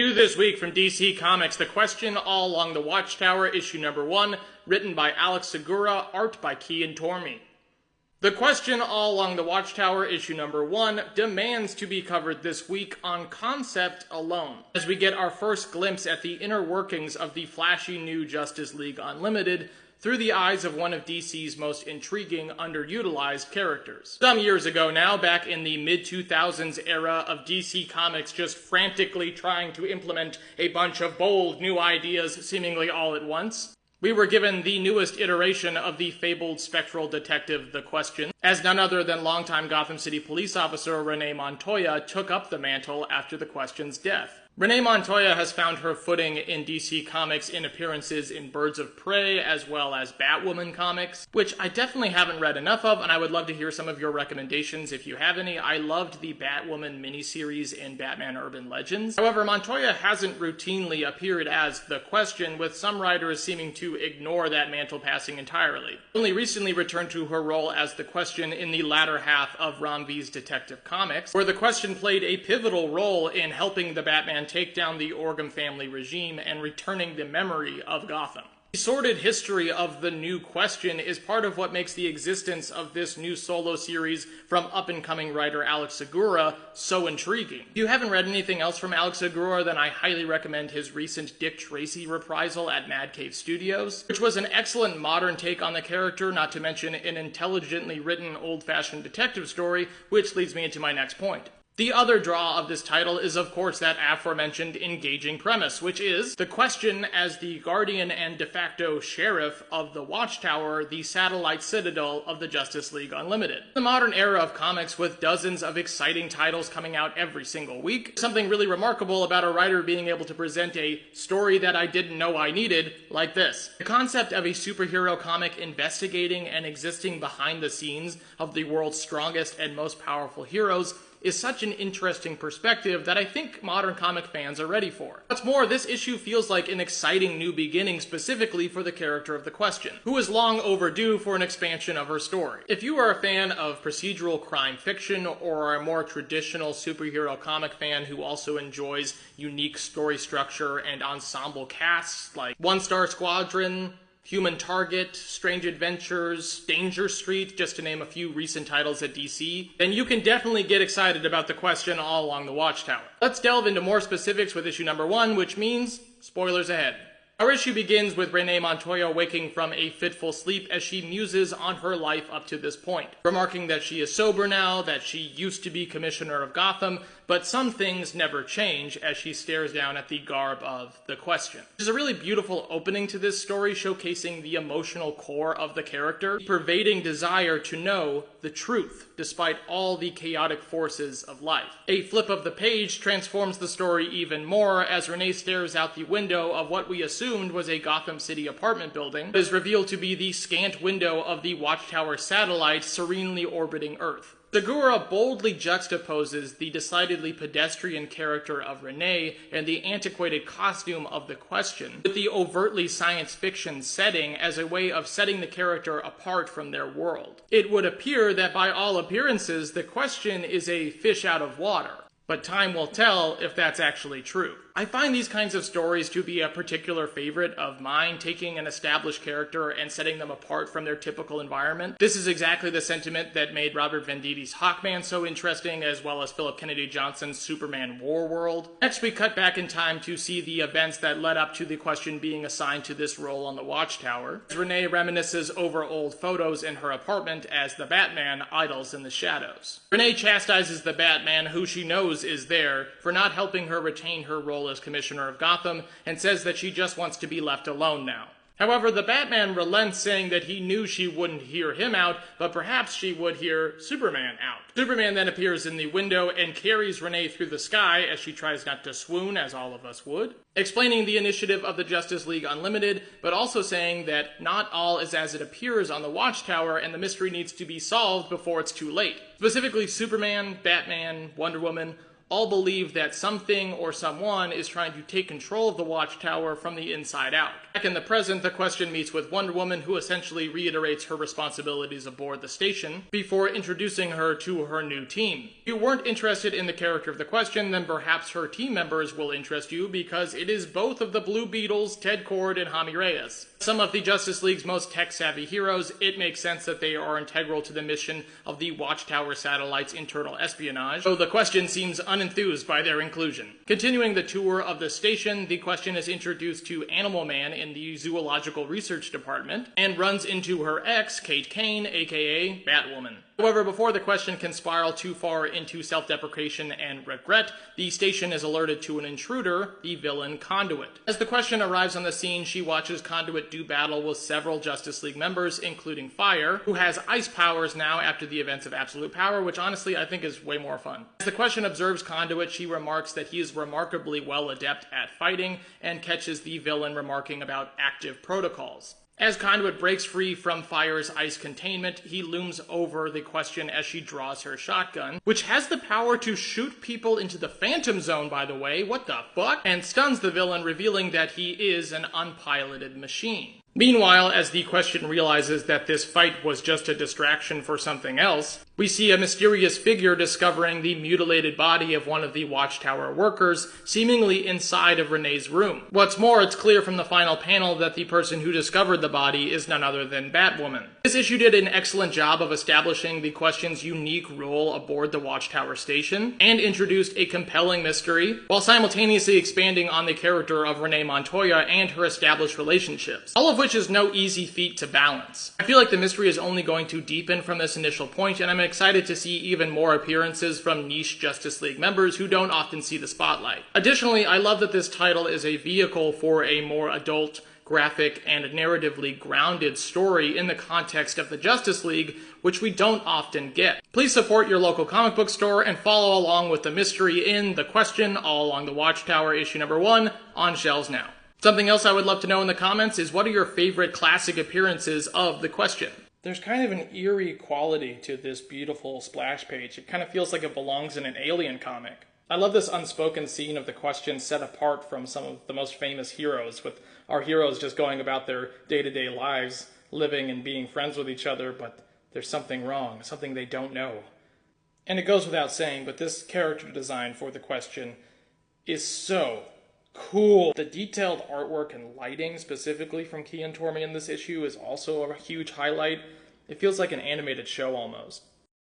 New this week from DC Comics, The Question, Along the Watchtower, issue number 1, written by Alex Segura, art by Kian Tormey. The Question, Along the Watchtower, issue number 1, demands to be covered this week on concept alone, as we get our first glimpse at the inner workings of the flashy new Justice League Unlimited, through the eyes of one of DC's most intriguing, underutilized characters. Some years ago now, back in the mid-2000s era of DC Comics just frantically trying to implement a bunch of bold new ideas seemingly all at once, we were given the newest iteration of the fabled spectral detective The Question, as none other than longtime Gotham City police officer Renee Montoya took up the mantle after The Question's death. Renee Montoya has found her footing in DC Comics in appearances in Birds of Prey as well as Batwoman comics, which I definitely haven't read enough of, and I would love to hear some of your recommendations if you have any. I loved the Batwoman miniseries in Batman Urban Legends. However, Montoya hasn't routinely appeared as The Question, with some writers seeming to ignore that mantle passing entirely. Only recently returned to her role as The Question in the latter half of Ram V's Detective Comics, where The Question played a pivotal role in helping the Batman take down the Orgum family regime and returning the memory of Gotham. The sordid history of the new Question is part of what makes the existence of this new solo series from up-and-coming writer Alex Segura so intriguing. If you haven't read anything else from Alex Segura, then I highly recommend his recent Dick Tracy reprisal at Mad Cave Studios, which was an excellent modern take on the character, not to mention an intelligently written old-fashioned detective story, which leads me into my next point. The other draw of this title is, of course, that aforementioned engaging premise, which is The Question as the guardian and de facto sheriff of the Watchtower, the satellite citadel of the Justice League Unlimited. The modern era of comics with dozens of exciting titles coming out every single week, something really remarkable about a writer being able to present a story that I didn't know I needed, like this. The concept of a superhero comic investigating and existing behind the scenes of the world's strongest and most powerful heroes is such an interesting perspective that I think modern comic fans are ready for. What's more, this issue feels like an exciting new beginning specifically for the character of The Question, who is long overdue for an expansion of her story. If you are a fan of procedural crime fiction or are a more traditional superhero comic fan who also enjoys unique story structure and ensemble casts like One Star Squadron, Human Target, Strange Adventures, Danger Street, just to name a few recent titles at DC, then you can definitely get excited about The Question all along the Watchtower. Let's delve into more specifics with issue number 1, which means spoilers ahead. Our issue begins with Renee Montoya waking from a fitful sleep as she muses on her life up to this point, remarking that she is sober now, that she used to be Commissioner of Gotham, but some things never change as she stares down at the garb of The Question. There's a really beautiful opening to this story showcasing the emotional core of the character, the pervading desire to know the truth despite all the chaotic forces of life. A flip of the page transforms the story even more as Renee stares out the window of what we assumed was a Gotham City apartment building, but is revealed to be the scant window of the Watchtower satellite serenely orbiting Earth. Segura boldly juxtaposes the decidedly pedestrian character of Renee and the antiquated costume of The Question with the overtly science fiction setting as a way of setting the character apart from their world. It would appear that by all appearances, The Question is a fish out of water, but time will tell if that's actually true. I find these kinds of stories to be a particular favorite of mine, taking an established character and setting them apart from their typical environment. This is exactly the sentiment that made Robert Venditti's Hawkman so interesting, as well as Philip Kennedy Johnson's Superman Warworld. Next, we cut back in time to see the events that led up to The Question being assigned to this role on the Watchtower, as Renee reminisces over old photos in her apartment as the Batman idles in the shadows. Renee chastises the Batman, who she knows is there, for not helping her retain her role as Commissioner of Gotham, and says that she just wants to be left alone now. However, the Batman relents, saying that he knew she wouldn't hear him out, but perhaps she would hear Superman out. Superman then appears in the window and carries Renee through the sky as she tries not to swoon, as all of us would, explaining the initiative of the Justice League Unlimited, but also saying that not all is as it appears on the Watchtower and the mystery needs to be solved before it's too late. Specifically, Superman, Batman, Wonder Woman, all believe that something or someone is trying to take control of the Watchtower from the inside out. Back in the present, the question meets with Wonder Woman, who essentially reiterates her responsibilities aboard the station before introducing her to her new team. If you weren't interested in the character of the question, then perhaps her team members will interest you, because it is both of the Blue Beetles, Ted Kord, and Jaime Reyes. Some of the Justice League's most tech-savvy heroes, it makes sense that they are integral to the mission of the Watchtower satellite's internal espionage, though the question seems unenthused by their inclusion. Continuing the tour of the station, the question is introduced to Animal Man in the Zoological Research Department, and runs into her ex, Kate Kane, aka Batwoman. However, before the question can spiral too far into self-deprecation and regret, the station is alerted to an intruder, the villain Conduit. As the question arrives on the scene, she watches Conduit do battle with several Justice League members, including Fire, who has ice powers now after the events of Absolute Power, which honestly I think is way more fun. As the question observes Conduit, she remarks that he is remarkably well adept at fighting, and catches the villain remarking about active protocols. As Conduit breaks free from Fire's ice containment, he looms over the question as she draws her shotgun, which has the power to shoot people into the Phantom Zone, by the way, what the fuck? And stuns the villain, revealing that he is an unpiloted machine. Meanwhile, as the question realizes that this fight was just a distraction for something else, we see a mysterious figure discovering the mutilated body of one of the Watchtower workers, seemingly inside of Renee's room. What's more, it's clear from the final panel that the person who discovered the body is none other than Batwoman. This issue did an excellent job of establishing the question's unique role aboard the Watchtower station, and introduced a compelling mystery, while simultaneously expanding on the character of Renee Montoya and her established relationships, all of which is no easy feat to balance. I feel like the mystery is only going to deepen from this initial point, and I'm excited to see even more appearances from niche Justice League members who don't often see the spotlight. Additionally, I love that this title is a vehicle for a more adult, graphic, and narratively grounded story in the context of the Justice League, which we don't often get. Please support your local comic book store and follow along with the mystery in The Question, All Along the Watchtower, issue number 1, on shelves now. Something else I would love to know in the comments is, what are your favorite classic appearances of The Question? There's kind of an eerie quality to this beautiful splash page. It kind of feels like it belongs in an Alien comic. I love this unspoken scene of the question set apart from some of the most famous heroes, with our heroes just going about their day-to-day lives, living and being friends with each other, but there's something wrong, something they don't know. And it goes without saying, but this character design for the question is so cool. The detailed artwork and lighting, specifically from Key and Tormey in this issue, is also a huge highlight. It feels like an animated show almost.